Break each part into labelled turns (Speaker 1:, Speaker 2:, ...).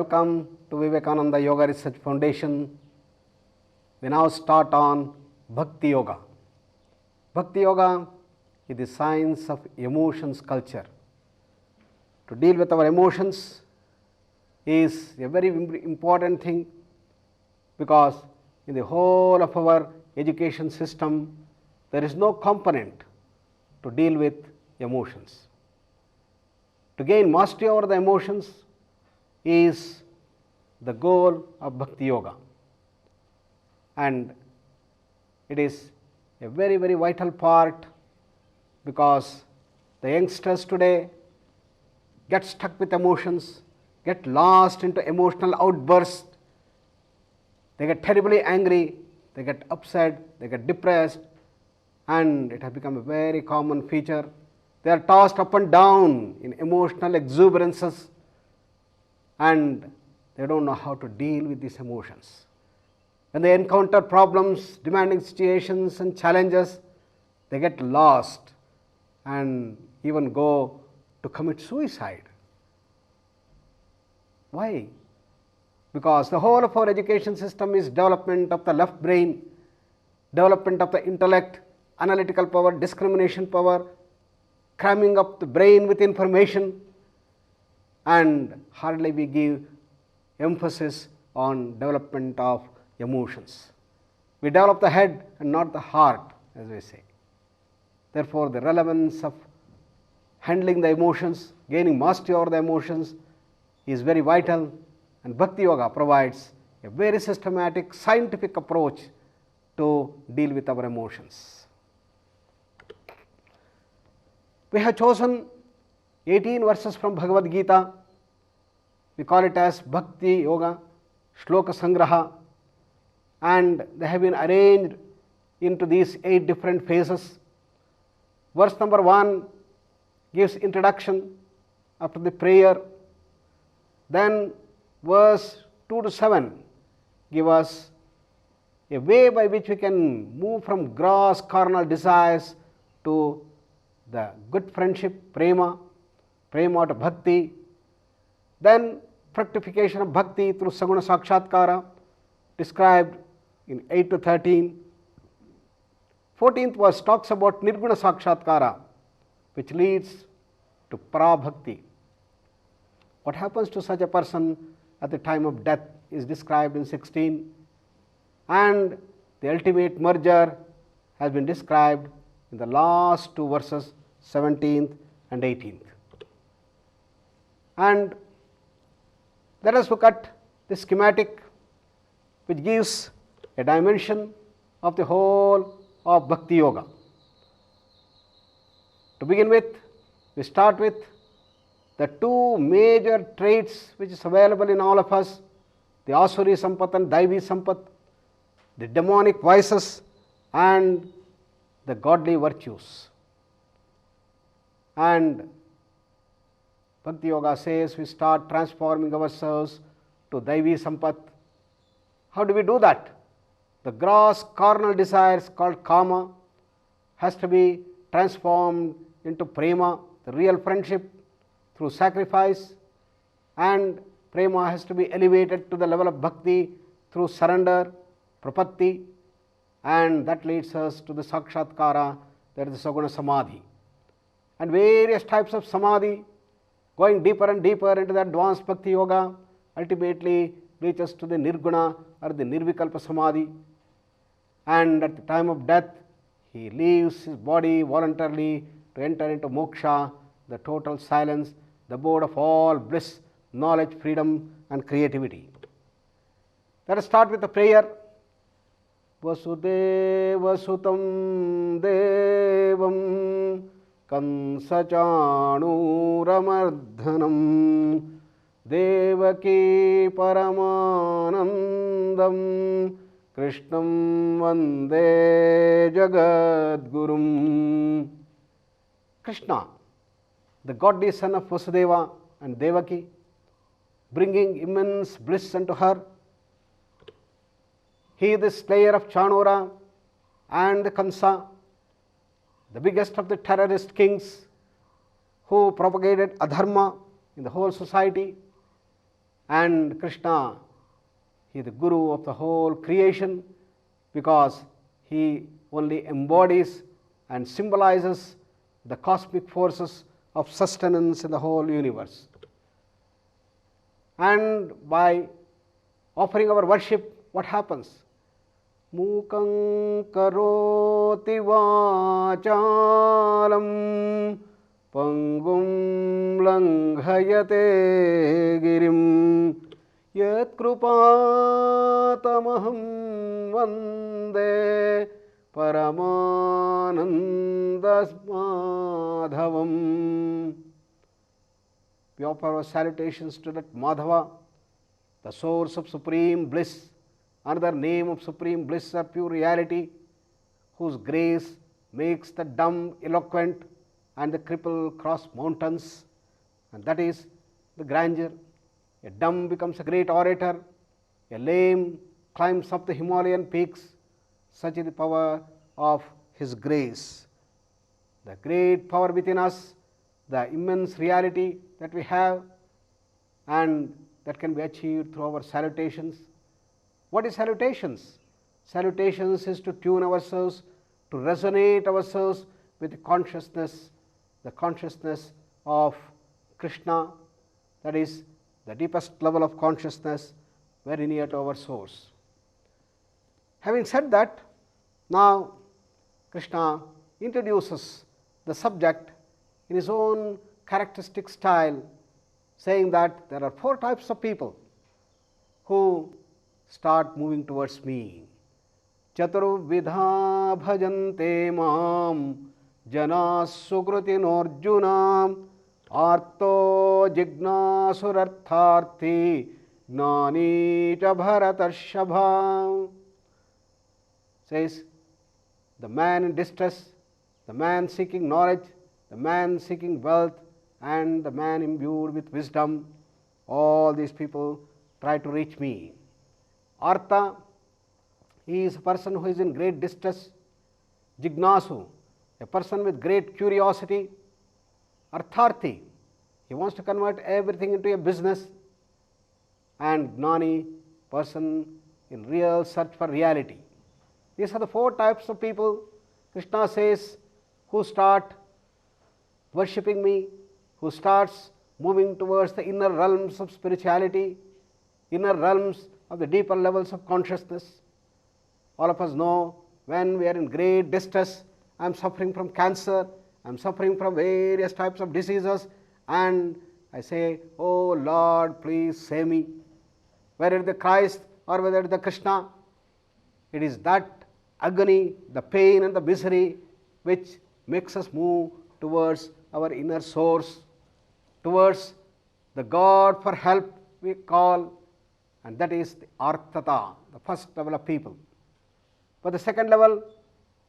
Speaker 1: welcome to Vivekananda Yoga Research Foundation. We now start on Bhakti Yoga. Bhakti Yoga is the science of emotions culture. To deal with our emotions is a very important thing, because in the whole of our education system there is no component to deal with emotions. To gain mastery over the emotions is the goal of Bhakti Yoga, and it is a very vital part, because the youngsters today get stuck with emotions, get lost into emotional outbursts. They get terribly angry, they get upset, they get depressed, and it has become a very common feature. They are tossed up and down in emotional exuberances, and they don't know how to deal with these emotions. When they encounter problems, demanding situations and challenges, they get lost and even go to commit suicide. Why? Because the whole of our education system is development of the left brain, development of the intellect, analytical power, discrimination power, cramming up the brain with information, and hardly we give emphasis on development of emotions. We develop the head and not the heart, as we say. Therefore, the relevance of handling the emotions, gaining mastery over the emotions is very vital, and Bhakti Yoga provides a very systematic, scientific approach to deal with our emotions. We have chosen 18 verses from Bhagavad Gita. We call it as Bhakti Yoga Shloka Sangraha, and they have been arranged into these 8 different phases. Verse number 1 gives introduction after the prayer. Then verse 2 to 7 give us a way by which we can move from gross carnal desires to the good friendship, prema to bhakti. Then fructification of bhakti through saguna sakshatkara, described in 8 to 13. 14th verse talks about nirguna sakshatkara, which leads to parabhakti. What happens to such a person at the time of death is described in 16, and the ultimate merger has been described in the last 2 verses, 17th and 18th. And let us look at the schematic, which gives a dimension of the whole of Bhakti Yoga. To begin with, we start with the 2 major traits which is available in all of us, the Asuri Sampat and Daivi Sampat, the demonic vices and the godly virtues. And Bhakti Yoga says we start transforming ourselves to Daivi Sampat. How do we do that? The gross carnal desires called kama has to be transformed into prema, the real friendship, through sacrifice, and prema has to be elevated to the level of bhakti through surrender, prapatti, and that leads us to the sakshatkara, that is the saguna samadhi. And various types of samadhi, going deeper and deeper into the advanced Bhakti Yoga, ultimately reaches to the nirguna or the nirvikalpa samadhi, and at the time of death he leaves his body voluntarily to enter into moksha, the total silence, the abode of all bliss, knowledge, freedom and creativity. Let us start with the prayer. Vasudeva sutam devam Kansachanuramardanam Devaki Paramanandam Krishnam Vande Jagadgurum. Krishna, the godly son of Vasudeva and Devaki, bringing immense bliss unto her. He is the slayer of Chanura and the Kansa, the biggest of the terrorist kings who propagated adharma in the whole society. And Krishna, he is the guru of the whole creation because he only embodies and symbolizes the cosmic forces of sustenance in the whole universe. And by offering our worship, what happens? Mukam karoti vachalam pangum langhayate girim yat krupatamaham vande paramanandasmadhavam. We offer our salutations to that Madhava, the source of supreme bliss, another name of supreme bliss or pure reality, whose grace makes the dumb eloquent and the cripple cross mountains, and that is the grandeur. A dumb becomes a great orator, a lame climbs up the Himalayan peaks. Such is the power of his grace. The great power within us, the immense reality that we have, and that can be achieved through our salutations. What is salutations? Salutations is to tune ourselves, to resonate ourselves with the consciousness of Krishna, that is the deepest level of consciousness, very near to our source. Having said that, now Krishna introduces the subject in his own characteristic style, saying that there are 4 types of people who start moving towards me. Chaturvidha bhajante mam janas sukrutinorjuna arto jignasurartharthi gnani cha bharatarshabha. Says the man in distress, the man seeking knowledge, the man seeking wealth, and the man imbued with wisdom, all these people try to reach me. Artha, he is a person who is in great distress. Jignasu, a person with great curiosity. Artharthi, he wants to convert everything into a business. And Gnani, person in real search for reality. These are the 4 types of people, Krishna says, who start worshipping me, who starts moving towards the inner realms of spirituality, inner realms of the deeper levels of consciousness. All of us know when we are in great distress, I am suffering from cancer, I am suffering from various types of diseases, and I say, oh Lord, please save me. Whether it is the Christ or whether it is the Krishna, it is that agony, the pain and the misery which makes us move towards our inner source, towards the God for help we call, and that is the Artata, the first level of people. For the second level,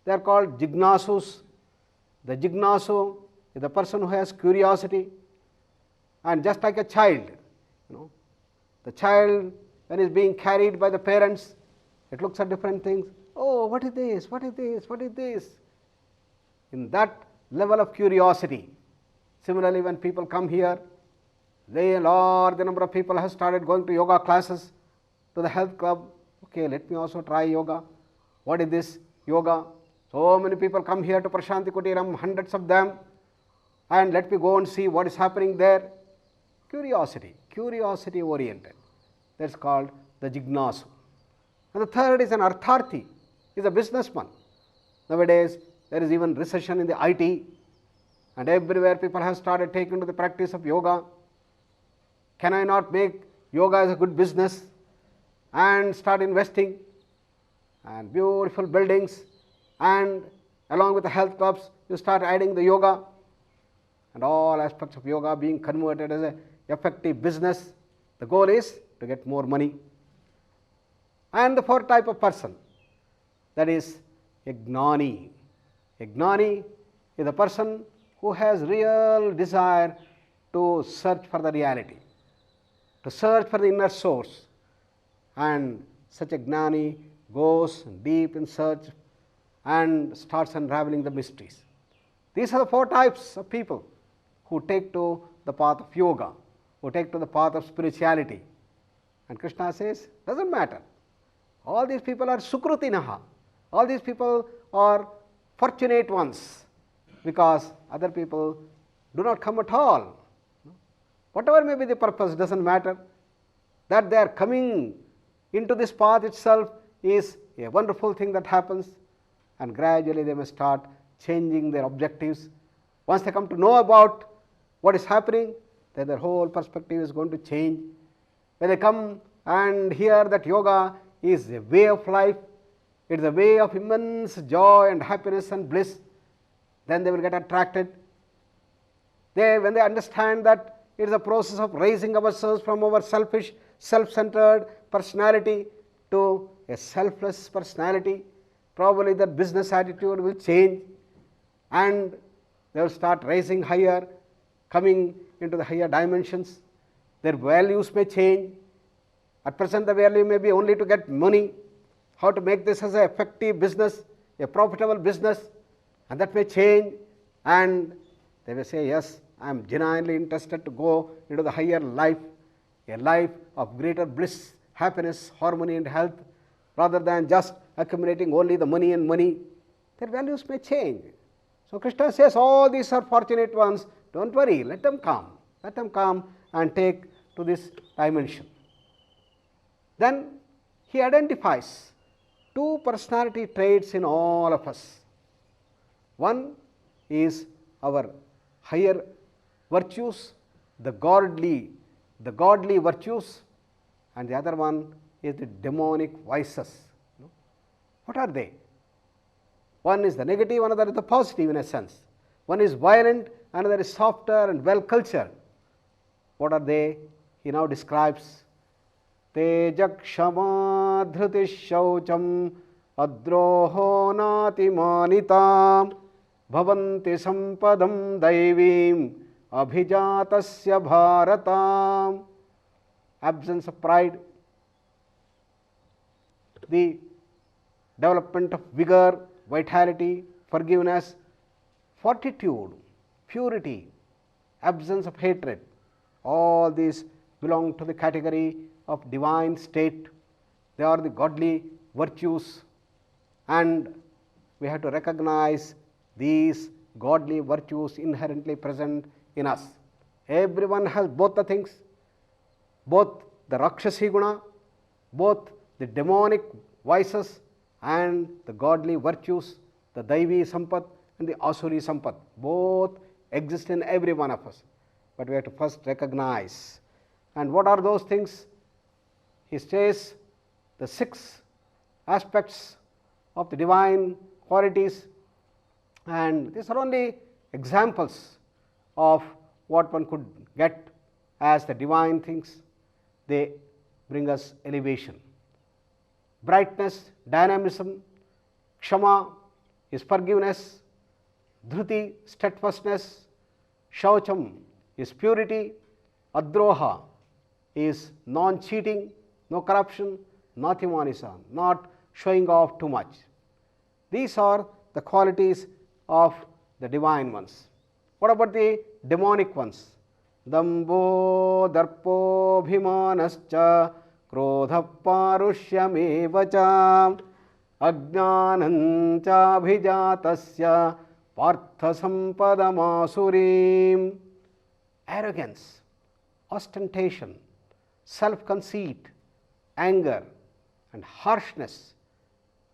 Speaker 1: they are called Jignasus. The Jignasu is the person who has curiosity, and just like a child, the child when he is being carried by the parents, it looks at different things. Oh, what is this? What is this? What is this? In that level of curiosity. Similarly, when people come here, a large number of people have started going to yoga classes, to the health club. Okay, let me also try yoga. What is this yoga? So many people come here to Prashanti Kutiram, hundreds of them, and let me go and see what is happening there. Curiosity oriented. That's called the Jignasu. And the third is an Artharthi, is a businessman. Nowadays, there is even recession in the IT, and everywhere people have started taking to the practice of yoga. Can I not make yoga as a good business and start investing? And beautiful buildings, and along with the health clubs, you start adding the yoga, and all aspects of yoga being converted as an effective business. The goal is to get more money. And the 4th type of person, that is a Gnani. A Gnani is a person who has real desire to search for the reality, to search for the inner source, and such a Gnani goes deep in search and starts unraveling the mysteries. These are the 4 types of people who take to the path of yoga, who take to the path of spirituality. And Krishna says, doesn't matter. All these people are sukrutinaha. All these people are fortunate ones, because other people do not come at all. Whatever may be the purpose, doesn't matter. That they are coming into this path itself is a wonderful thing that happens, and gradually they may start changing their objectives. Once they come to know about what is happening, then their whole perspective is going to change. When they come and hear that yoga is a way of life, it is a way of immense joy and happiness and bliss, then they will get attracted. When they understand that it is a process of raising ourselves from our selfish, self-centered personality to a selfless personality, probably their business attitude will change, and they will start rising higher, coming into the higher dimensions. Their values may change. At present the value may be only to get money, how to make this as an effective business, a profitable business, and that may change, and they may say, yes, I am genuinely interested to go into the higher life, a life of greater bliss, happiness, harmony and health, rather than just accumulating only the money and money. Their values may change. So Krishna says, all these are fortunate ones, don't worry, let them come and take to this dimension. Then he identifies two personality traits in all of us. One is our higher virtues, the godly virtues, and the other one is the demonic vices. What are they? One is the negative, another is the positive in a sense. One is violent, another is softer and well cultured. What are they? He now describes Tejakshama dhruti shaucham adroho natimanita bhavanti sampadam daivim abhijatasya bharata. Absence of pride, the development of vigor, vitality, forgiveness, fortitude, purity, absence of hatred, all these belong to the category of divine state. They are the godly virtues, and we have to recognize these godly virtues inherently present in us. Everyone has both the things, both the Rakshasi guna, both the demonic vices and the godly virtues, the Daivi Sampat and the Asuri Sampat, both exist in every one of us. But we have to first recognize. And what are those things? He says the 6 aspects of the divine qualities, and these are only examples of what one could get as the divine things. They bring us elevation. Brightness, dynamism. Kshama is forgiveness. Dhruti, steadfastness. Shaucham is purity. Adroha is non-cheating, no corruption, natimanisa, not showing off too much. These are the qualities of the divine ones. What about the demonic ones? Dambo darpo bhimanascha krodha parushyameva ajnanancha bhijatasya partha sampadamasurim. Arrogance, ostentation, self-conceit, anger and harshness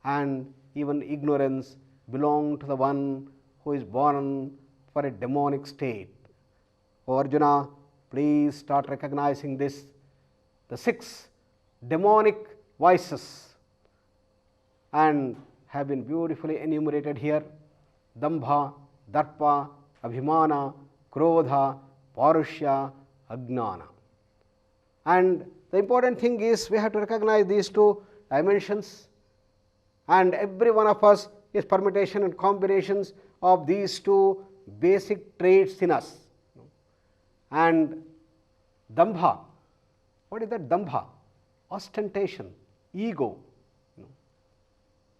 Speaker 1: and even ignorance belong to the one who is born for a demonic state. O Arjuna, please start recognizing this. The 6 demonic vices and have been beautifully enumerated here. Dambha, Darpa, Abhimana, Krodha, Parushya, Ajnana. And the important thing is we have to recognize these 2 dimensions, and every one of us is permutation and combinations of these 2 basic traits in us. And Dambha, what is that Dambha? Ostentation, ego.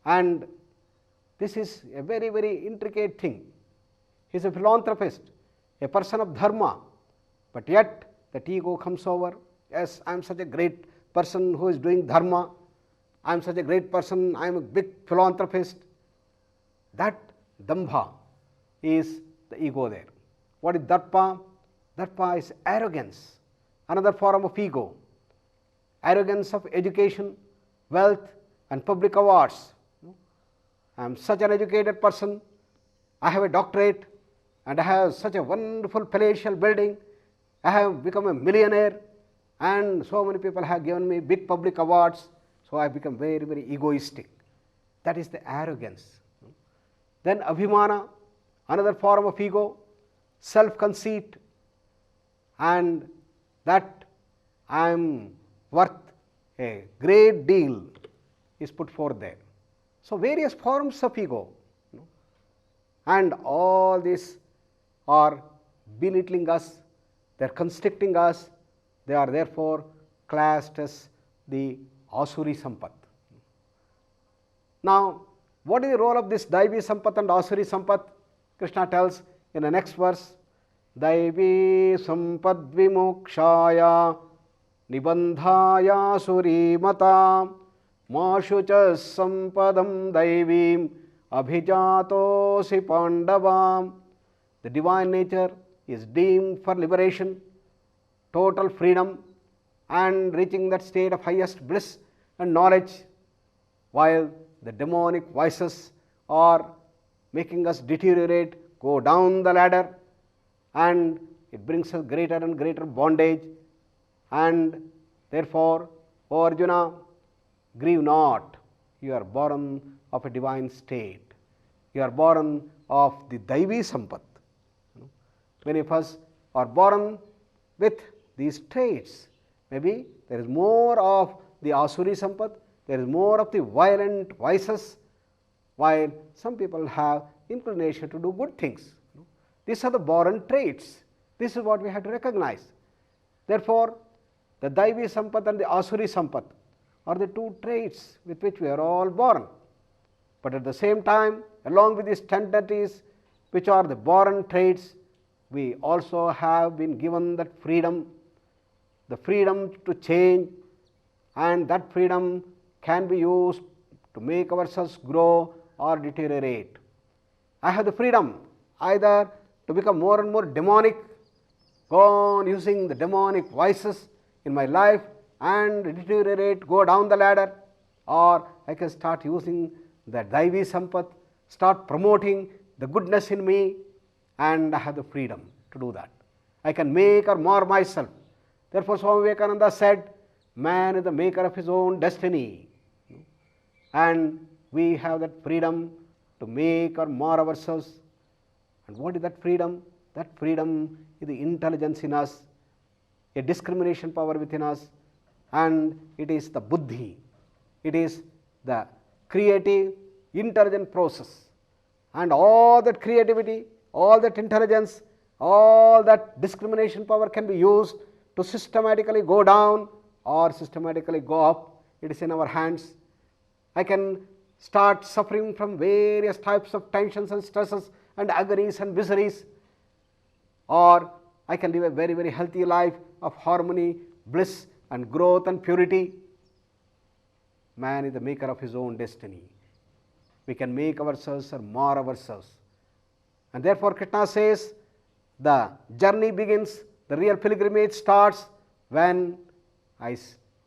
Speaker 1: And this is a very, very intricate thing. He is a philanthropist, a person of dharma, but yet that ego comes over. Yes, I am such a great person who is doing dharma, I am such a great person, I am a big philanthropist. That dambha is the ego there. What is darpa? Darpa is arrogance, another form of ego. Arrogance of education, wealth and public awards. I am such an educated person, I have a doctorate and I have such a wonderful palatial building, I have become a millionaire and so many people have given me big public awards, so I have become very, very egoistic. That is the arrogance. Then abhimana, another form of ego, self-conceit, and that I am worth a great deal is put forth there. So, various forms of ego, and all these are belittling us, they are constricting us, they are therefore classed as the asuri sampat. Now, what is the role of this Daivi sampat and asuri sampat? Krishna tells in the next verse, Daivi sampad vimokshaya nibandhaya suri mata mashucha sampadam daivim abhijatosi pandavam. The divine nature is deemed for liberation, total freedom and reaching that state of highest bliss and knowledge, while the demonic vices are making us deteriorate, go down the ladder, and it brings us greater and greater bondage. And therefore, O Arjuna, grieve not, you are born of a divine state, you are born of the Daivi sampat. Many of us are born with these traits. Maybe there is more of the asuri sampat, there is more of the violent vices, while some people have inclination to do good things. These are the born traits. This is what we have to recognize. Therefore, the Daivi sampat and the asuri sampat are the two traits with which we are all born. But at the same time, along with these tendencies which are the born traits, we also have been given that freedom, the freedom to change, and that freedom can be used to make ourselves grow or deteriorate. I have the freedom either to become more and more demonic, go on using the demonic vices in my life and deteriorate, go down the ladder, or I can start using the Daivi sampat, start promoting the goodness in me, and I have the freedom to do that. I can make or mar myself. Therefore, Swami Vivekananda said, man is the maker of his own destiny, and we have that freedom to make or mar ourselves. And what is that freedom? That freedom is the intelligence in us, a discrimination power within us, and it is the buddhi. It is the creative, intelligent process. And all that creativity, all that intelligence, all that discrimination power can be used to systematically go down or systematically go up. It is in our hands. I can start suffering from various types of tensions and stresses and agonies and miseries, or I can live a very, very healthy life of harmony, bliss and growth and purity. Man is the maker of his own destiny. We can make ourselves or mar ourselves. And therefore, Krishna says, the journey begins, the real pilgrimage starts when I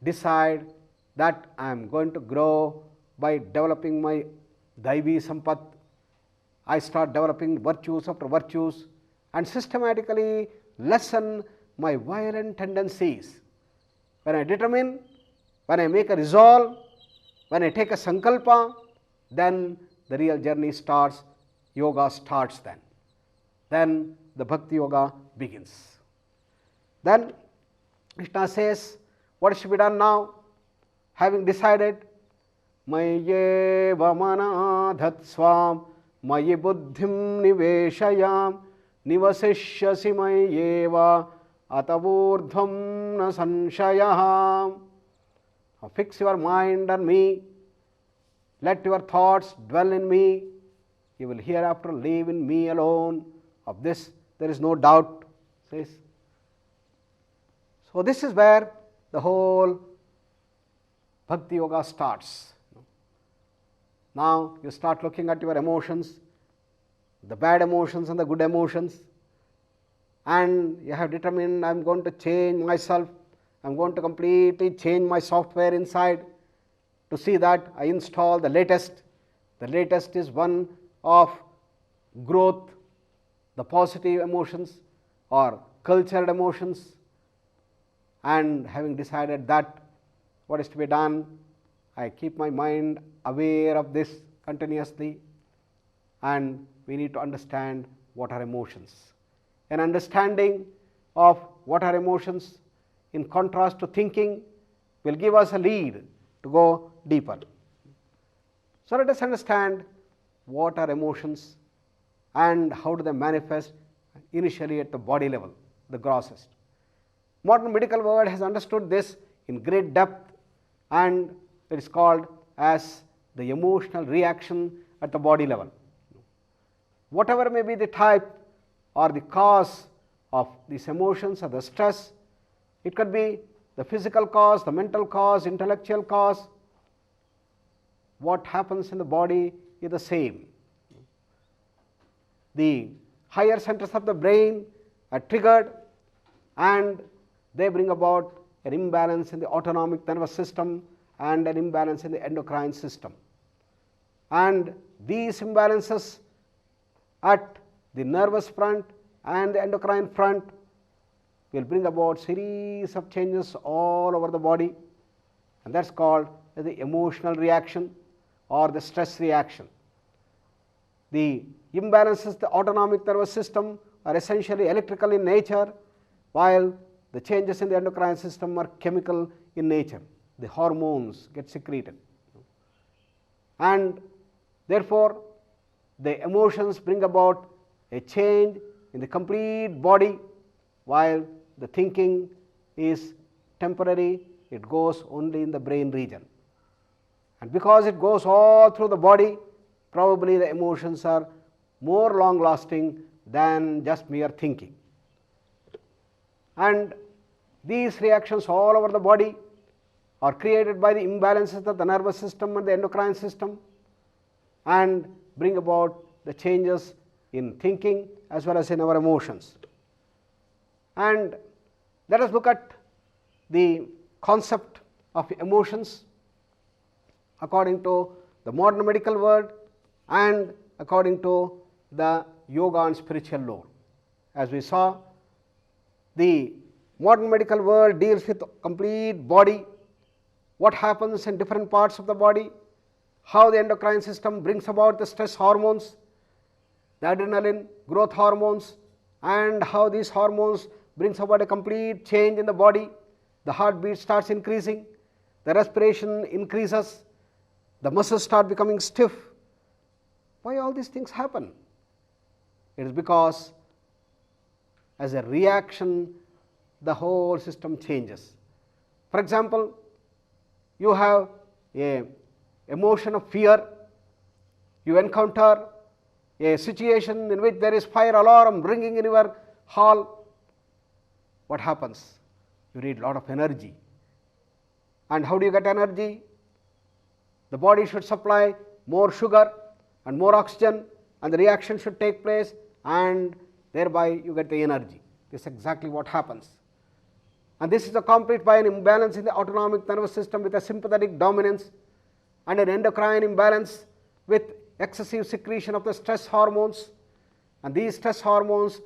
Speaker 1: decide that I am going to grow by developing my Daivi sampat. I start developing virtues after virtues and systematically lessen my violent tendencies. When I determine, when I make a resolve, when I take a sankalpa, then the real journey starts, yoga starts then. Then the Bhakti yoga begins. Then Krishna says, what should be done now? Having decided, Mayyeva manadhat swam, Mayi buddhim niveshayam, Nivasishyasi mayyeva, Atavurdhvam na sanshayah. Fix your mind on me, let your thoughts dwell in me, you will hereafter live in me alone. Of this there is no doubt, says. So this is where the whole Bhakti Yoga starts. Now you start looking at your emotions, the bad emotions and the good emotions, and you have determined, I am going to change myself, I am going to completely change my software inside to see that I install the latest. The latest is one of growth, the positive emotions or cultured emotions, and having decided that what is to be done, I keep my mind aware of this continuously, and we need to understand what are emotions. An understanding of what are emotions in contrast to thinking will give us a lead to go deeper. So let us understand what are emotions and how do they manifest initially at the body level, the grossest. Modern medical world has understood this in great depth, and it is called as the emotional reaction at the body level. Whatever may be the type or the cause of these emotions or the stress, it could be the physical cause, the mental cause, intellectual cause. What happens in the body is the same. The higher centers of the brain are triggered, and they bring about an imbalance in the autonomic nervous system and an imbalance in the endocrine system. And these imbalances at the nervous front and the endocrine front will bring about series of changes all over the body, and that is called the emotional reaction or the stress reaction. The imbalances in the autonomic nervous system are essentially electrical in nature, while the changes in the endocrine system are chemical in nature. The hormones get secreted, and therefore the emotions bring about a change in the complete body, while the thinking is temporary, it goes only in the brain region. And because it goes all through the body, probably the emotions are more long lasting than just mere thinking. And these reactions all over the body are created by the imbalances of the nervous system and the endocrine system, and bring about the changes in thinking as well as in our emotions. And let us look at the concept of emotions according to the modern medical world and according to the yoga and spiritual lore. As we saw, the modern medical world deals with complete body, what happens in different parts of the body, how the endocrine system brings about the stress hormones, the adrenaline, growth hormones, and how these hormones brings about a complete change in the body. The heartbeat starts increasing, the respiration increases, the muscles start becoming stiff. Why all these things happen? It is because as a reaction the whole system changes. For example, you have a emotion of fear, you encounter a situation in which there is fire alarm ringing in your hall. What happens? You need a lot of energy. And how do you get energy? The body should supply more sugar and more oxygen, and the reaction should take place, and thereby you get the energy. This is exactly what happens. And this is accompanied by an imbalance in the autonomic nervous system with a sympathetic dominance, and an endocrine imbalance with excessive secretion of the stress hormones. And these stress hormones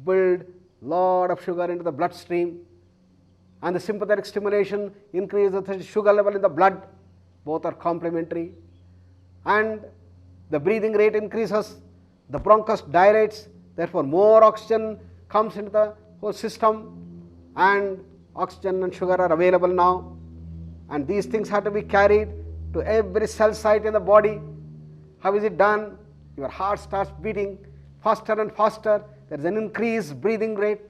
Speaker 1: build lot of sugar into the bloodstream, and the sympathetic stimulation increases the sugar level in the blood. Both are complementary, and the breathing rate increases, the bronchus dilates, therefore more oxygen comes into the whole system, and oxygen and sugar are available now, and these things have to be carried to every cell site in the body. How is it done? Your heart starts beating faster and faster, there is an increased breathing rate,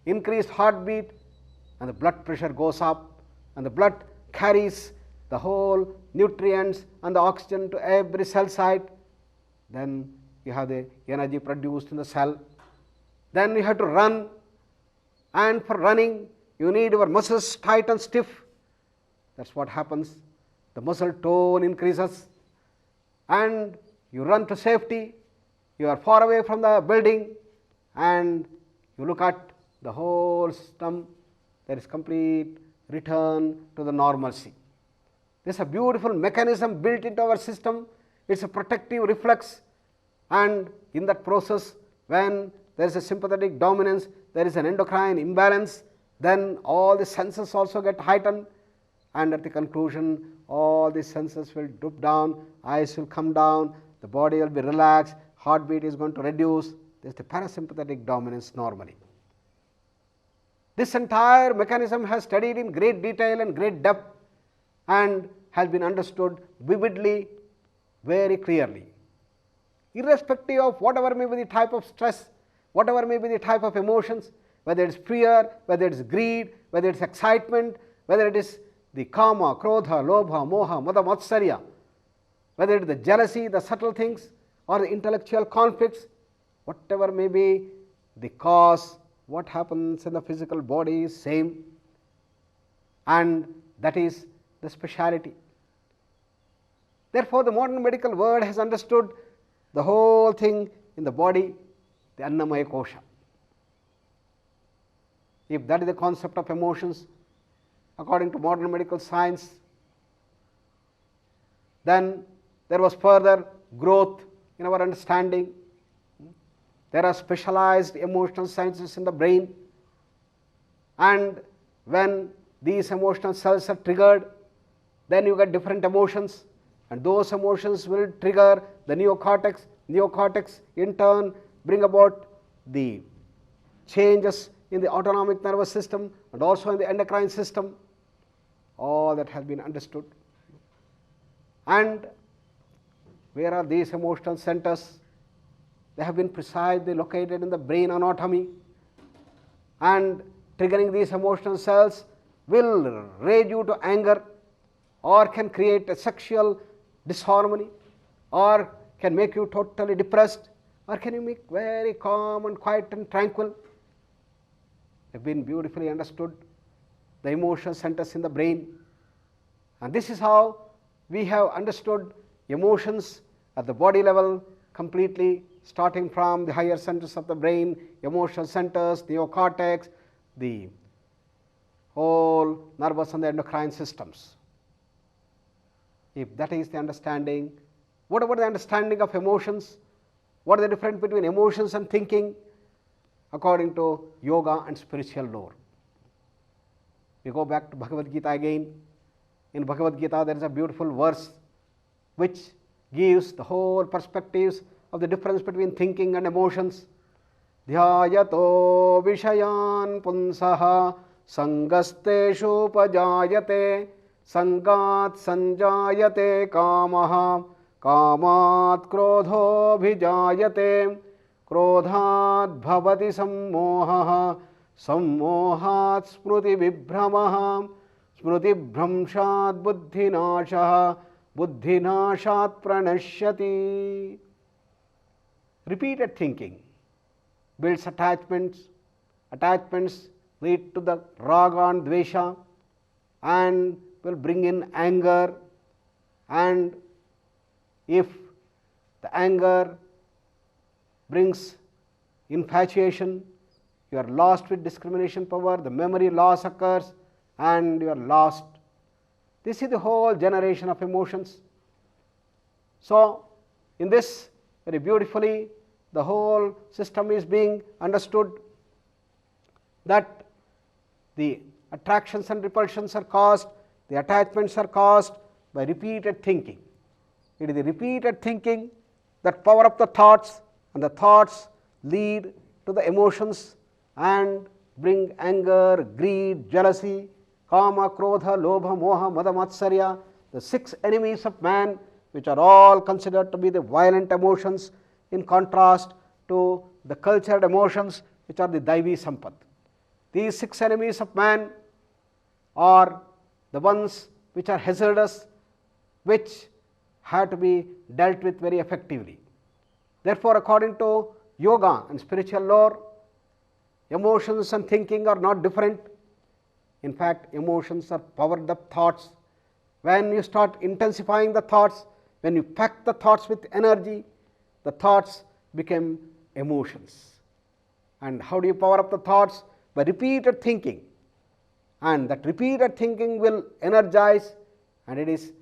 Speaker 1: increased heartbeat, and the blood pressure goes up, and the blood carries the whole nutrients and the oxygen to every cell site. Then you have the energy produced in the cell. Then you have to run, and for running you need your muscles tight and stiff. That's what happens the muscle tone increases, and you run to safety, you are far away from the building, and you look at the whole system, there is complete return to the normalcy. This is a beautiful mechanism built into our system. It's a protective reflex, and in that process, when there is a sympathetic dominance, there is an endocrine imbalance, then all the senses also get heightened, and at the conclusion, all the senses will droop down, eyes will come down, the body will be relaxed, heartbeat is going to reduce. This is the parasympathetic dominance normally. This entire mechanism has studied in great detail and great depth and has been understood vividly, very clearly. Irrespective of whatever may be the type of stress, whatever may be the type of emotions, whether it is fear, whether it is greed, whether it is excitement, whether it is the kama, krodha, lobha, moha, mada, matsarya, whether it is the jealousy, the subtle things, or the intellectual conflicts, whatever may be the cause, what happens in the physical body is same, and that is the speciality. Therefore, the modern medical world has understood the whole thing in the body, the Annamaya Kosha. If that is the concept of emotions, according to modern medical science, then there was further growth in our understanding. There are specialized emotional sciences in the brain, and when these emotional cells are triggered, then you get different emotions, and those emotions will trigger the neocortex. Neocortex in turn bring about the changes in the autonomic nervous system and also in the endocrine system. All that has been understood. And where are these emotional centers? They have been precisely located in the brain anatomy, and triggering these emotional cells will raise you to anger, or can create a sexual disharmony, or can make you totally depressed, or can you make very calm and quiet and tranquil. They have been beautifully understood, the emotional centers in the brain, and this is how we have understood emotions at the body level completely, starting from the higher centers of the brain, emotional centers, neocortex, the whole nervous and the endocrine systems. If that is the understanding, what about the understanding of emotions? What is the difference between emotions and thinking according to yoga and spiritual lore? We go back to Bhagavad Gita again. In Bhagavad Gita there is a beautiful verse which gives the whole perspectives of the difference between thinking and emotions. Dhyayato vishayan punsaha sangasteshu pajayate sangat sanjayate kamaha kamat krodho bhijayate krodhat bhavati sammohaha sammohat smruti vibhramaha smruti bhramshat buddhinashaha buddhinashat pranashyati. Repeated thinking builds attachments, attachments lead to the raga and dvesha and will bring in anger, and if the anger brings infatuation, you are lost with discrimination power, the memory loss occurs and you are lost. This is the whole generation of emotions. So, in this very beautifully the whole system is being understood, that the attractions and repulsions are caused, the attachments are caused by repeated thinking. It is the repeated thinking that power up the thoughts, and the thoughts lead to the emotions and bring anger, greed, jealousy, kama, krodha, lobha, moha, mada, matsarya, the 6 enemies of man, which are all considered to be the violent emotions, in contrast to the cultured emotions, which are the daivi sampat. These 6 enemies of man are the ones which are hazardous, which have to be dealt with very effectively. Therefore, according to yoga and spiritual lore, emotions and thinking are not different. In fact, emotions are powered up thoughts. When you start intensifying the thoughts, when you pack the thoughts with energy, the thoughts become emotions. And how do you power up the thoughts? By repeated thinking. And that repeated thinking will energize, and it is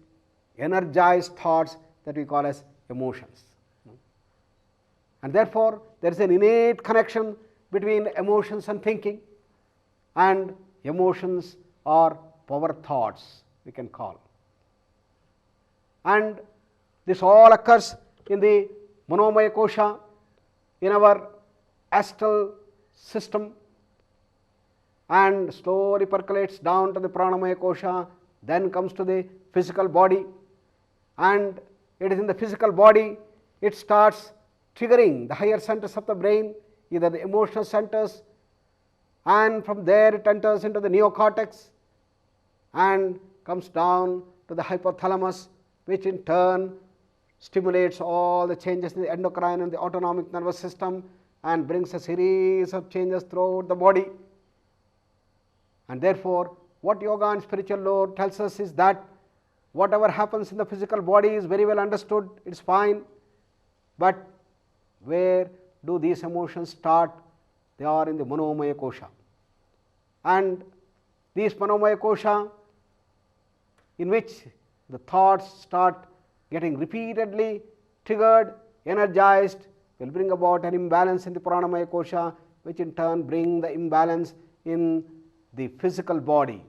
Speaker 1: energized thoughts that we call as emotions. And therefore, there is an innate connection between emotions and thinking, and emotions are power thoughts, we can call. And this all occurs in the Manomaya Kosha, in our astral system, and slowly percolates down to the Pranamaya Kosha, then comes to the physical body, and it is in the physical body it starts triggering the higher centers of the brain, either the emotional centers, and from there it enters into the neocortex and comes down to the hypothalamus, which in turn stimulates all the changes in the endocrine and the autonomic nervous system and brings a series of changes throughout the body. And therefore, what yoga and spiritual lore tells us is that whatever happens in the physical body is very well understood, it is fine, but where do these emotions start? They are in the Manomaya Kosha. And these Manomaya Kosha, in which the thoughts start getting repeatedly triggered, energized, will bring about an imbalance in the Pranamaya Kosha, which in turn bring the imbalance in the physical body.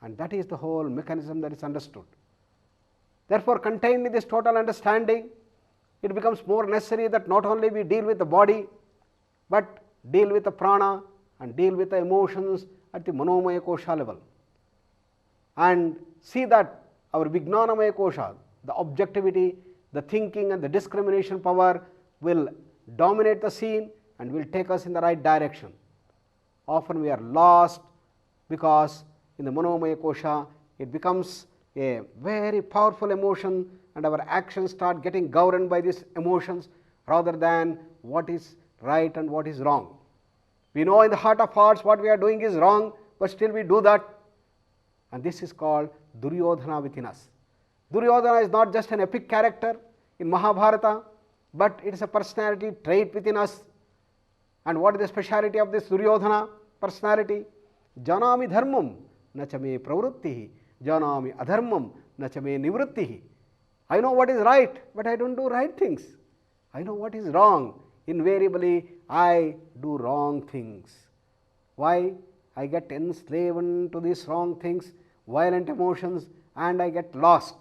Speaker 1: And that is the whole mechanism that is understood. Therefore, contained in this total understanding, it becomes more necessary that not only we deal with the body, but deal with the prana and deal with the emotions at the Manomaya Kosha level. And see that our Vijnanamaya Kosha, the objectivity, the thinking and the discrimination power will dominate the scene and will take us in the right direction. Often we are lost because in the Manomaya Kosha it becomes a very powerful emotion and our actions start getting governed by these emotions rather than what is right and what is wrong. We know in the heart of hearts what we are doing is wrong, but still we do that, and this is called Duryodhana within us. Duryodhana is not just an epic character in Mahabharata, but it is a personality trait within us. And what is the speciality of this Duryodhana personality? Janami dharmam nacha me pravrittihi, janami adharmam nacha me nivrittihi. I know what is right, but I don't do right things. I know what is wrong. Invariably, I do wrong things. Why? I get enslaved to these wrong things, violent emotions, and I get lost.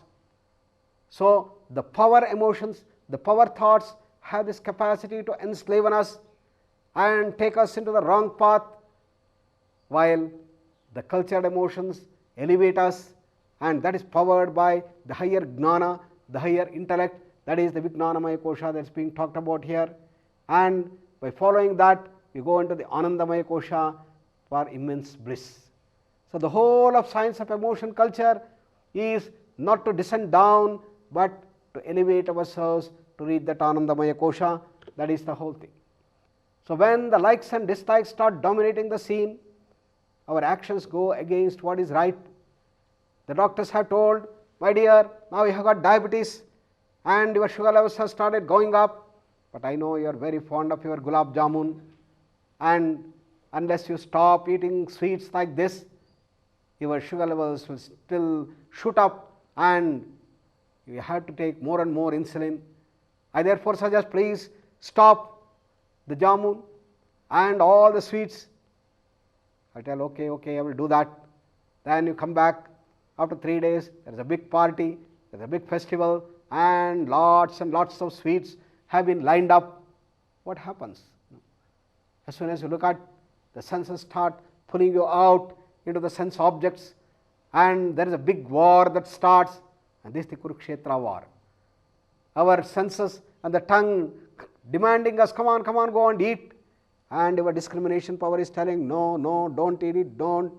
Speaker 1: So, the power emotions, the power thoughts have this capacity to enslave us and take us into the wrong path, while the cultured emotions elevate us, and that is powered by the higher jnana, the higher intellect, that is the Vijnanamaya Kosha that is being talked about here. And by following that, we go into the Anandamaya Kosha for immense bliss. So, the whole of science of emotion culture is not to descend down, but to elevate ourselves to reach that Anandamaya Kosha. That is the whole thing. So, when the likes and dislikes start dominating the scene, our actions go against what is right. The doctors have told, my dear, now you have got diabetes and your sugar levels have started going up, but I know you are very fond of your gulab jamun, and unless you stop eating sweets like this, your sugar levels will still shoot up and you have to take more and more insulin. I therefore suggest, please stop the jamun and all the sweets. I tell, okay, I will do that. Then you come back after 3 days, there is a big party, there is a big festival, and lots of sweets have been lined up. What happens? As soon as you look at, the senses start pulling you out into the sense objects, and there is a big war that starts, and this is the Kurukshetra war. Our senses and the tongue demanding us, come on, go and eat, and your discrimination power is telling, no, don't eat it, don't.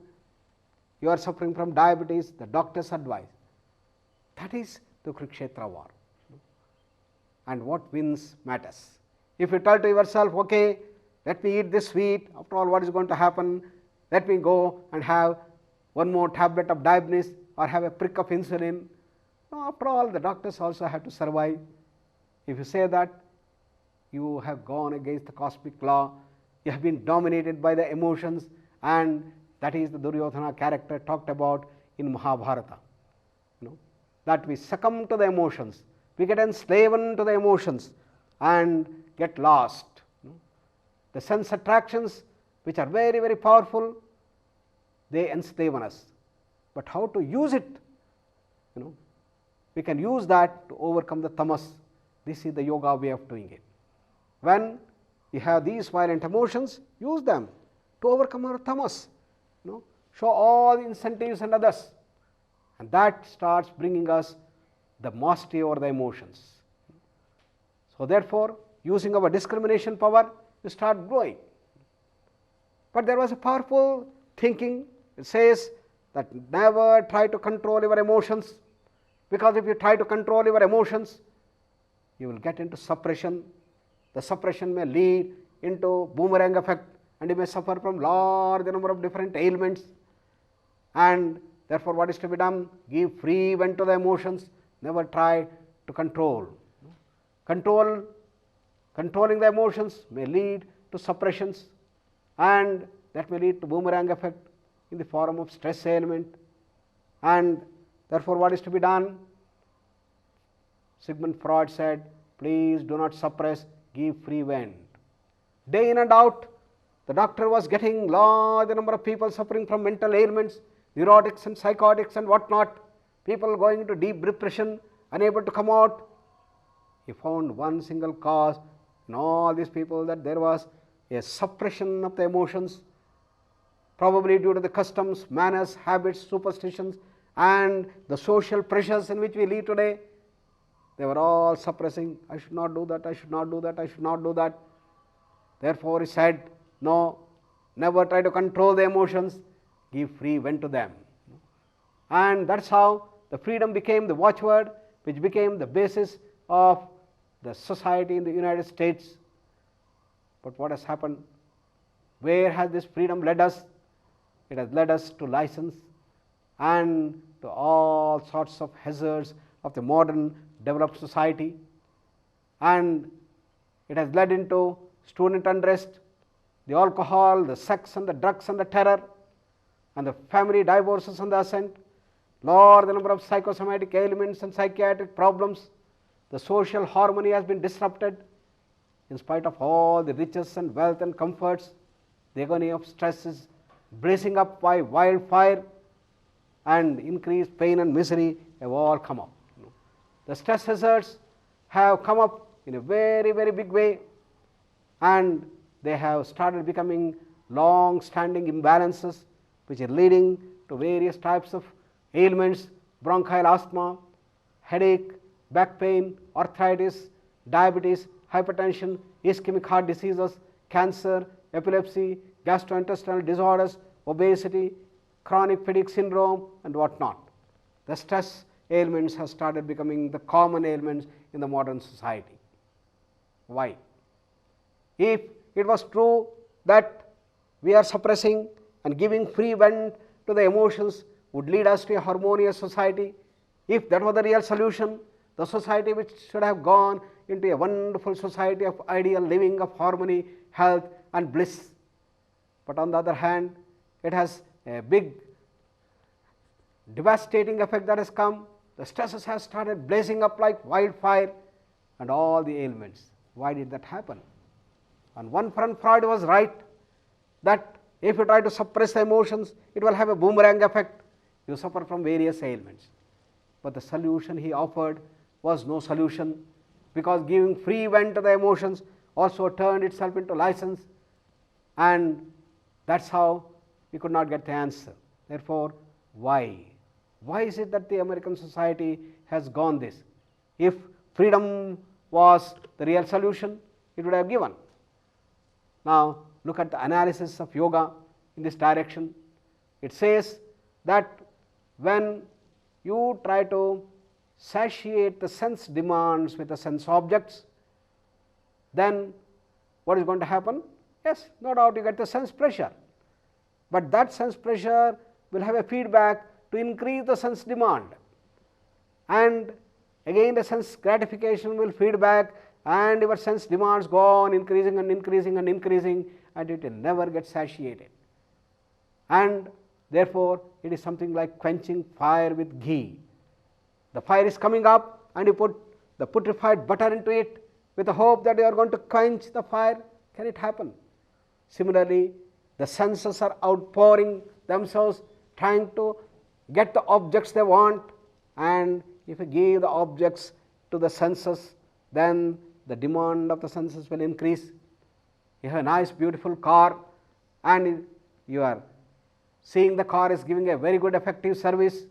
Speaker 1: You are suffering from diabetes, the doctor's advice. That is the Kurukshetra war. And what wins matters. If you tell to yourself, okay, let me eat this sweet, after all, what is going to happen? Let me go and have one more tablet of diabetes, or have a prick of insulin. No, after all, the doctors also have to survive. If you say that, you have gone against the cosmic law, you have been dominated by the emotions, and that is the Duryodhana character talked about in Mahabharata. That we succumb to the emotions, we get enslaved to the emotions and get lost. The sense attractions, which are very, very powerful, they enslave us. But how to use it? We can use that to overcome the tamas. This is the yoga way of doing it. When you have these violent emotions, use them to overcome our tamas. Show all the incentives and others, and that starts bringing us the mastery over the emotions. So therefore, using our discrimination power, we start growing. But there was a powerful thinking. It says that never try to control your emotions, because if you try to control your emotions, you will get into suppression. The suppression may lead into boomerang effect, and you may suffer from large number of different ailments. And therefore, what is to be done? Give free vent to the emotions. Never try to control. Controlling the emotions may lead to suppressions, and that may lead to boomerang effect in the form of stress ailment. And therefore, what is to be done? Sigmund Freud said, please do not suppress, give free vent. Day in and out, the doctor was getting large number of people suffering from mental ailments, neurotics and psychotics and whatnot, people going into deep depression, unable to come out. He found one single cause in all these people, that there was a suppression of the emotions, probably due to the customs, manners, habits, superstitions, and the social pressures in which we live today. They were all suppressing, I should not do that, I should not do that, I should not do that. Therefore, he said, no, never try to control the emotions, give free vent to them. And that's how the freedom became the watchword, which became the basis of the society in the United States. But what has happened? Where has this freedom led us? It has led us to license and to all sorts of hazards of the modern developed society, and it has led into student unrest, the alcohol, the sex and the drugs and the terror, and the family divorces on the ascent, large number of psychosomatic ailments and psychiatric problems. The social harmony has been disrupted. In spite of all the riches and wealth and comforts, the agony of stress is blazing up by wildfire, and increased pain and misery have all come up. The stress hazards have come up in a very, very big way, and they have started becoming long-standing imbalances, which are leading to various types of ailments, bronchial asthma, headache, back pain, arthritis, diabetes, hypertension, ischemic heart diseases, cancer, epilepsy, gastrointestinal disorders, obesity, chronic fatigue syndrome, and whatnot. The stress ailments have started becoming the common ailments in the modern society. Why? If it was true that we are suppressing and giving free vent to the emotions would lead us to a harmonious society, if that was the real solution, the society which should have gone into a wonderful society of ideal living, of harmony, health and bliss. But on the other hand, it has a big devastating effect that has come. The stresses have started blazing up like wildfire, and all the ailments. Why did that happen? On one front, Freud was right that if you try to suppress the emotions, it will have a boomerang effect. You suffer from various ailments. But the solution he offered was no solution, because giving free vent to the emotions also turned itself into license, and that's how we could not get the answer. Therefore, why? Why is it that the American society has gone this? If freedom was the real solution, it would have given. Now, look at the analysis of yoga in this direction. It says that when you try to satiate the sense demands with the sense objects, then what is going to happen? Yes, no doubt you get the sense pressure, but that sense pressure will have a feedback to increase the sense demand. And again the sense gratification will feed back, and your sense demands go on increasing and increasing and increasing, and it will never get satiated. And therefore, it is something like quenching fire with ghee. The fire is coming up and you put the putrefied butter into it with the hope that you are going to quench the fire. Can it happen? Similarly, the senses are outpouring themselves, trying to get the objects they want, and if you give the objects to the senses, then the demand of the senses will increase. You have a nice beautiful car and you are seeing the car is giving a very good effective service,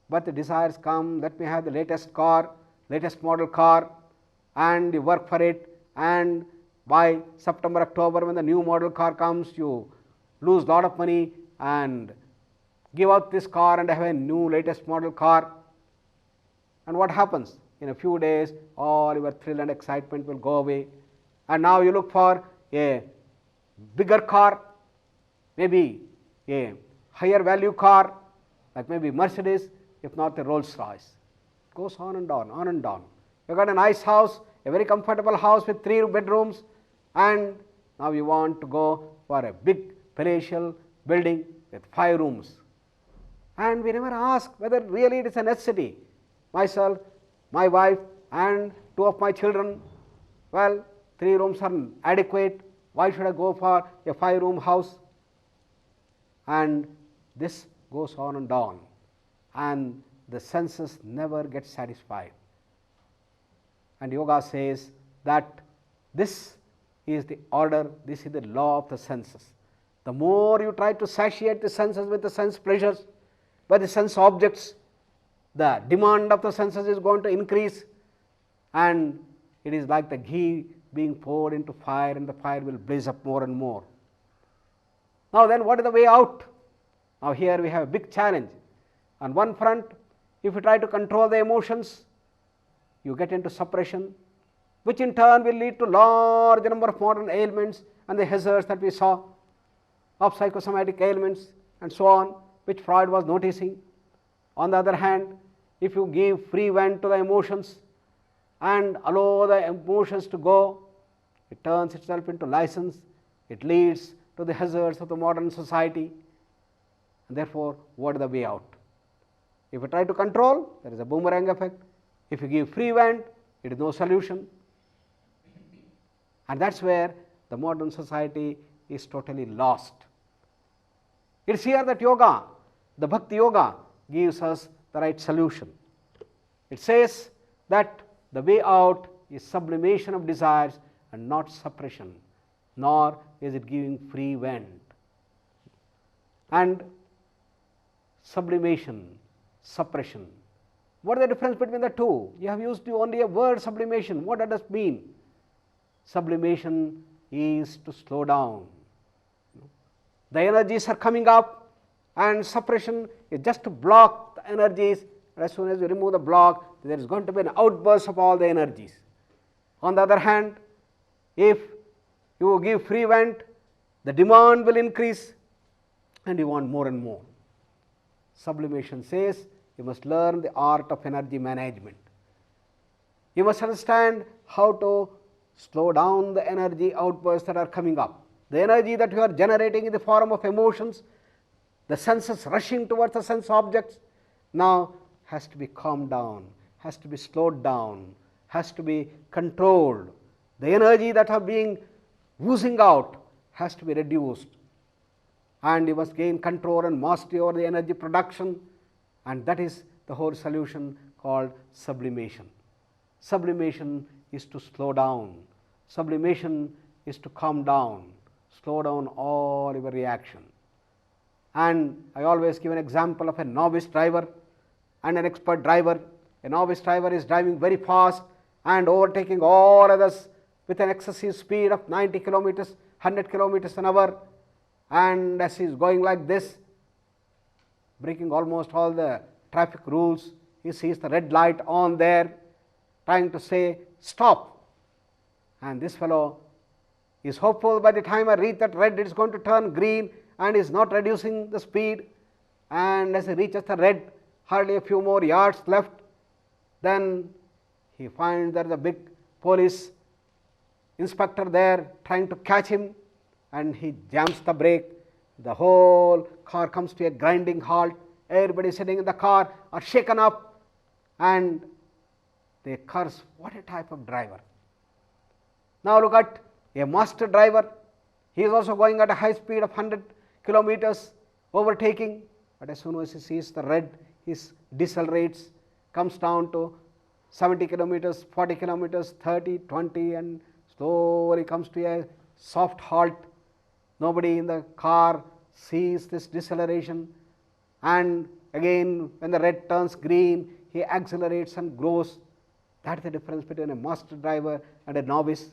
Speaker 1: but the desires come, let me have the latest car, latest model car, and you work for it, and by September, October when the new model car comes, you lose lot of money and give out this car and have a new latest model car. And what happens? In a few days all your thrill and excitement will go away, and now you look for a bigger car, maybe a higher value car like maybe Mercedes, if not a Rolls Royce. It goes on and on, on and on. You got a nice house, a very comfortable house with 3 bedrooms, and now you want to go for a big palatial building with 5 rooms. And we never ask whether really it is a necessity. Myself, my wife and 2 of my children, well, 3 rooms are adequate. Why should I go for a 5-room house? And this goes on and on, and the senses never get satisfied. And yoga says that this is the order, this is the law of the senses. The more you try to satiate the senses with the sense pleasures, by the sense objects, the demand of the senses is going to increase, and it is like the ghee being poured into fire, and the fire will blaze up more and more. Now then, what is the way out? Now here we have a big challenge. On one front, if you try to control the emotions, you get into suppression, which in turn will lead to large number of modern ailments and the hazards that we saw of psychosomatic ailments and so on, which Freud was noticing. On the other hand, if you give free vent to the emotions and allow the emotions to go, it turns itself into license, it leads to the hazards of the modern society, and therefore what is the way out? If you try to control, there is a boomerang effect. If you give free vent, it is no solution. And that is where the modern society is totally lost. It is here that yoga, the Bhakti yoga, gives us the right solution. It says that the way out is sublimation of desires and not suppression, nor is it giving free vent. And sublimation, suppression, what is the difference between the two? You have used only a word sublimation. What does it mean? Sublimation is to slow down. The energies are coming up, and suppression is just to block the energies. As soon as you remove the block, there is going to be an outburst of all the energies. On the other hand, if you give free vent, the demand will increase and you want more and more. Sublimation says you must learn the art of energy management. You must understand how to slow down the energy outbursts that are coming up. The energy that you are generating in the form of emotions, the senses rushing towards the sense objects, now has to be calmed down, has to be slowed down, has to be controlled. The energy that are being oozing out has to be reduced, and you must gain control and mastery over the energy production, and that is the whole solution called sublimation. Sublimation is to slow down. Sublimation is to calm down, slow down all your reaction. And I always give an example of a novice driver and an expert driver. A novice driver is driving very fast and overtaking all others with an excessive speed of 90 kilometers, 100 kilometers an hour, and as he is going like this, breaking almost all the traffic rules, he sees the red light on there, trying to say stop, and this fellow is hopeful by the time I reach that red it is going to turn green, and is not reducing the speed, and as he reaches the red, hardly a few more yards left, then he finds there is a big police inspector there trying to catch him, and he jams the brake. The whole car comes to a grinding halt. Everybody sitting in the car are shaken up, and they curse, what a type of driver. Now look at a master driver. He is also going at a high speed of 100 kilometers, overtaking, but as soon as he sees the red, he decelerates, comes down to 70 kilometers, 40 kilometers, 30, 20, and slowly comes to a soft halt. Nobody in the car sees this deceleration, and again when the red turns green, he accelerates and grows. That is the difference between a master driver and a novice.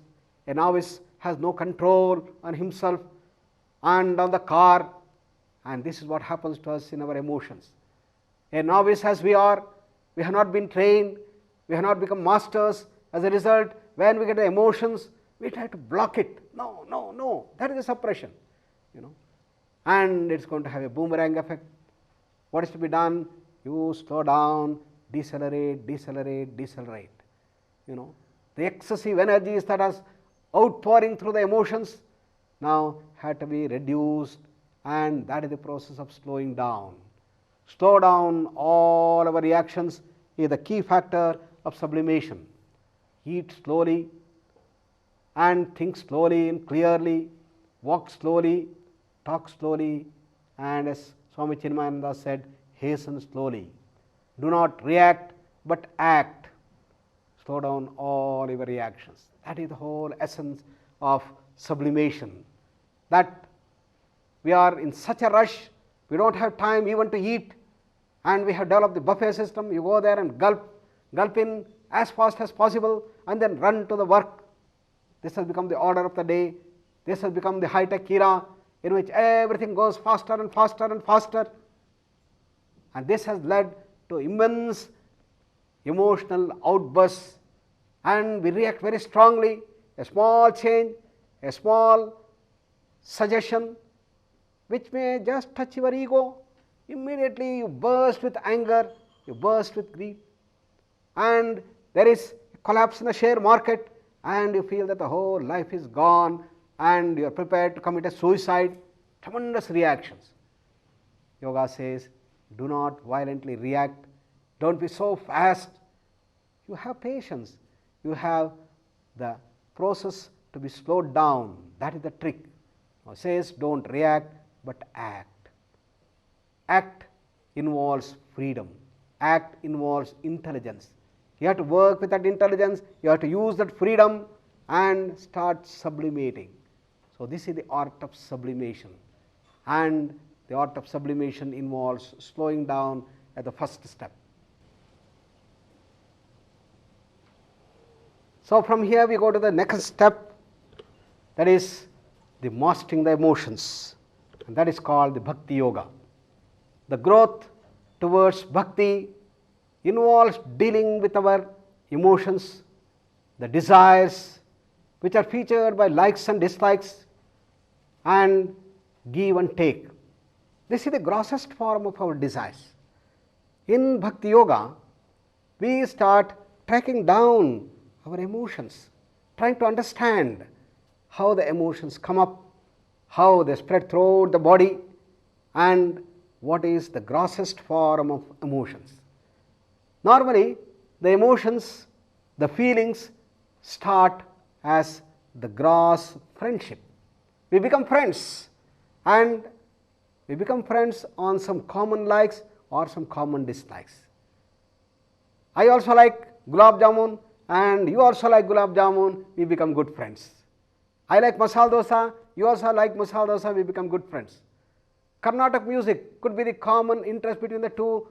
Speaker 1: A novice has no control on himself and on the car, and this is what happens to us in our emotions. A novice as we are, we have not been trained, we have not become masters. As a result, when we get the emotions, we try to block it. No, no, no, that is a suppression, and it's going to have a boomerang effect. What is to be done? You slow down, decelerate, decelerate, decelerate. The excessive energies that are outpouring through the emotions now had to be reduced, and that is the process of slowing down. Slow down all our reactions is the key factor of sublimation. Eat slowly and think slowly and clearly, walk slowly, talk slowly, and as Swami Chinmayananda said, hasten slowly. Do not react but act. Slow down all your reactions. That is the whole essence of sublimation. That we are in such a rush, we don't have time even to eat, and we have developed the buffet system. You go there and gulp in as fast as possible and then run to the work. This has become the order of the day. This has become the high-tech era in which everything goes faster and faster and faster, and this has led to immense emotional outbursts, and we react very strongly. A small change, a small suggestion which may just touch your ego, immediately you burst with anger, you burst with grief, and there is a collapse in the share market, and you feel that the whole life is gone, and you are prepared to commit a suicide. Tremendous reactions. Yoga says, do not violently react, don't be so fast. You have patience, you have the process to be slowed down. That is the trick. It says, don't react but act. Act involves freedom, act involves intelligence. You have to work with that intelligence, you have to use that freedom and start sublimating. So this is the art of sublimation, and the art of sublimation involves slowing down at the first step. So from here we go to the next step, that is the mastering the emotions, and that is called the Bhakti Yoga. The growth towards Bhakti involves dealing with our emotions, the desires which are featured by likes and dislikes, and give and take. This is the grossest form of our desires. In Bhakti Yoga, we start tracking down our emotions, trying to understand how the emotions come up, how they spread throughout the body, and what is the grossest form of emotions. Normally, the emotions, the feelings start as the gross friendship. We become friends, and we become friends on some common likes or some common dislikes. I also like gulab jamun, and you also like gulab jamun, we become good friends. I like masala dosa, you also like masala dosa, we become good friends. Carnatic music could be the common interest between the two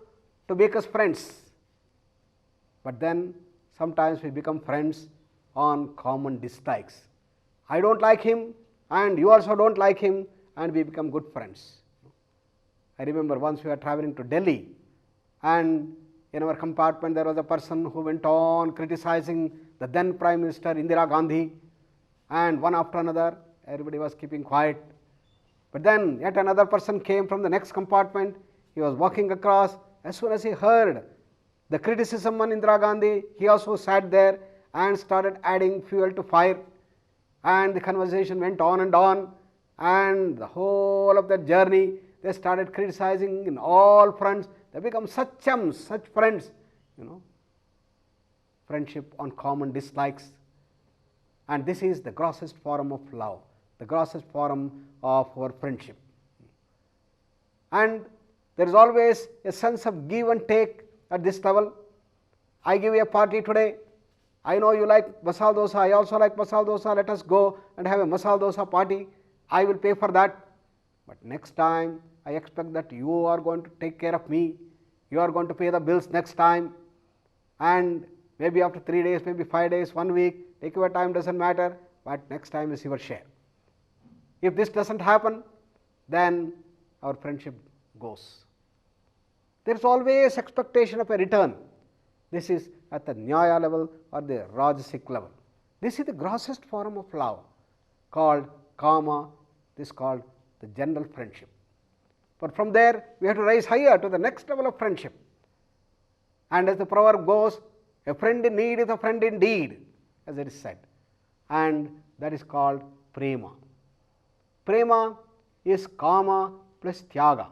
Speaker 1: to make us friends. But then sometimes we become friends on common dislikes. I don't like him and you also don't like him, and we become good friends. I remember once we were traveling to Delhi, and in our compartment there was a person who went on criticizing the then Prime Minister Indira Gandhi, and one after another everybody was keeping quiet. But then yet another person came from the next compartment, he he was walking across. As soon as he heard the criticism on Indira Gandhi, he also sat there and started adding fuel to fire. And the conversation went on, and the whole of that journey, they started criticizing in all fronts. They become such chums, such friends, friendship on common dislikes. And this is the grossest form of love, the grossest form of our friendship. And there is always a sense of give and take at this level. I give you a party today. I know you like masala dosa, I also like masala dosa. Let us go and have a masala dosa party. I will pay for that. But next time, I expect that you are going to take care of me. You are going to pay the bills next time. And maybe after 3 days, maybe 5 days, 1 week, take your time, doesn't matter. But next time is your share. If this doesn't happen, then our friendship goes. There is always expectation of a return. This is at the Nyaya level or the Rajasic level. This is the grossest form of love called Kama. This is called the general friendship. But from there, we have to rise higher to the next level of friendship. And as the proverb goes, a friend in need is a friend indeed, as it is said. And that is called Prema. Prema is Kama plus Tyaga.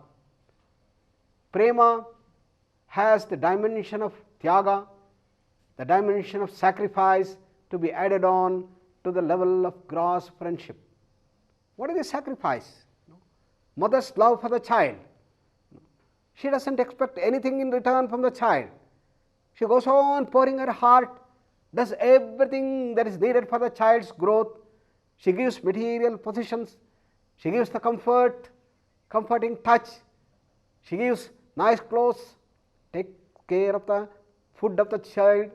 Speaker 1: Prema has the dimension of Tyaga, the dimension of sacrifice to be added on to the level of gross friendship. What is the sacrifice? Mother's love for the child. She doesn't expect anything in return from the child. She goes on pouring her heart, does everything that is needed for the child's growth. She gives material possessions. She gives the comforting touch. She gives nice clothes, take care of the food of the child,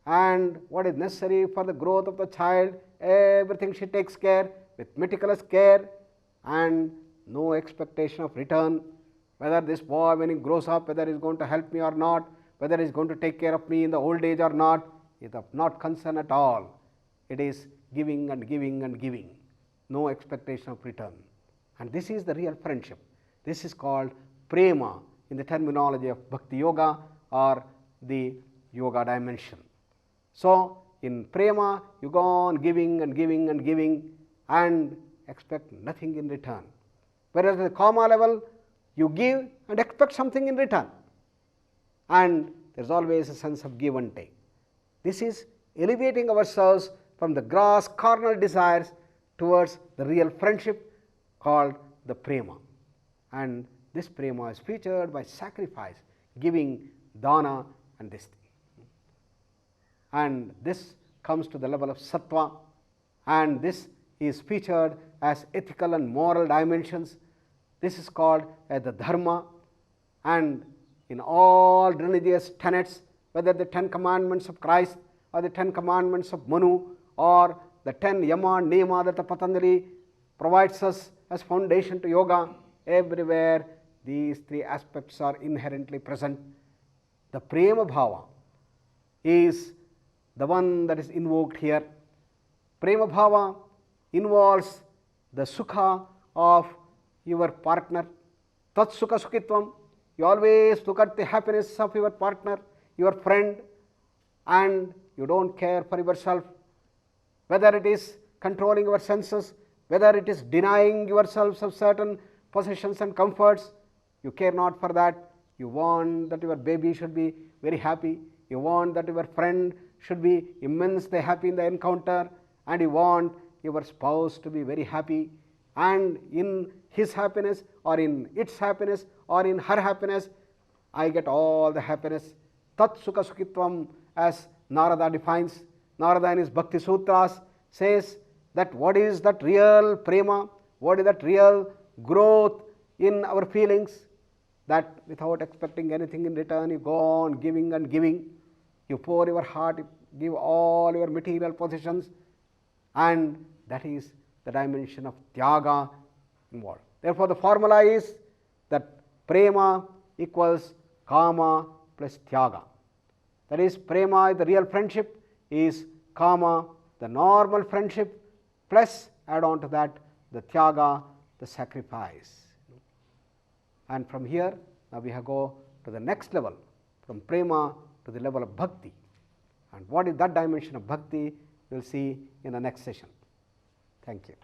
Speaker 1: and what is necessary for the growth of the child, everything she takes care with meticulous care and no expectation of return. Whether this boy, when he grows up, whether he is going to help me or not, whether he is going to take care of me in the old age or not, is of not concern at all. It is giving and giving and giving, no expectation of return. And this is the real friendship. This is called Prema in the terminology of Bhakti Yoga or the Yoga dimension. So, in Prema, you go on giving and giving and giving and expect nothing in return. Whereas at the Kama level, you give and expect something in return. And there is always a sense of give and take. This is elevating ourselves from the gross carnal desires towards the real friendship called the Prema. And this Prema is featured by sacrifice, giving, dana and this thing. And this comes to the level of Sattva, and this is featured as ethical and moral dimensions. This is called as the Dharma, and in all religious tenets, whether the 10 commandments of Christ or the 10 commandments of Manu or the 10 Yama and Niyama that the Patanjali provides us as foundation to yoga, everywhere these 3 aspects are inherently present. The Prema Bhava is the one that is invoked here. Prema Bhava involves the Sukha of your partner. Tat Sukha Sukhitvam. You always look at the happiness of your partner, your friend, and you don't care for yourself. Whether it is controlling your senses, whether it is denying yourselves of certain possessions and comforts, you care not for that. You want that your baby should be very happy. You want that your friend should be immensely happy in the encounter, and you want your spouse to be very happy. And in his happiness or in its happiness or in her happiness, I get all the happiness. Tat Sukha Sukhitvam, as Narada defines. Narada in his Bhakti Sutras says that what is that real Prema, what is that real growth in our feelings, that without expecting anything in return, you go on giving and giving. You pour your heart, you give all your material possessions, and that is the dimension of Tyaga involved. Therefore, the formula is that Prema equals Kama plus Tyaga. That is, Prema, the real friendship, is Kama, the normal friendship, plus add on to that the Tyaga, the sacrifice. And from here, Now we have go to the next level, from prema to the level of bhakti. And what is that dimension of bhakti, we will see in the next session. Thank you.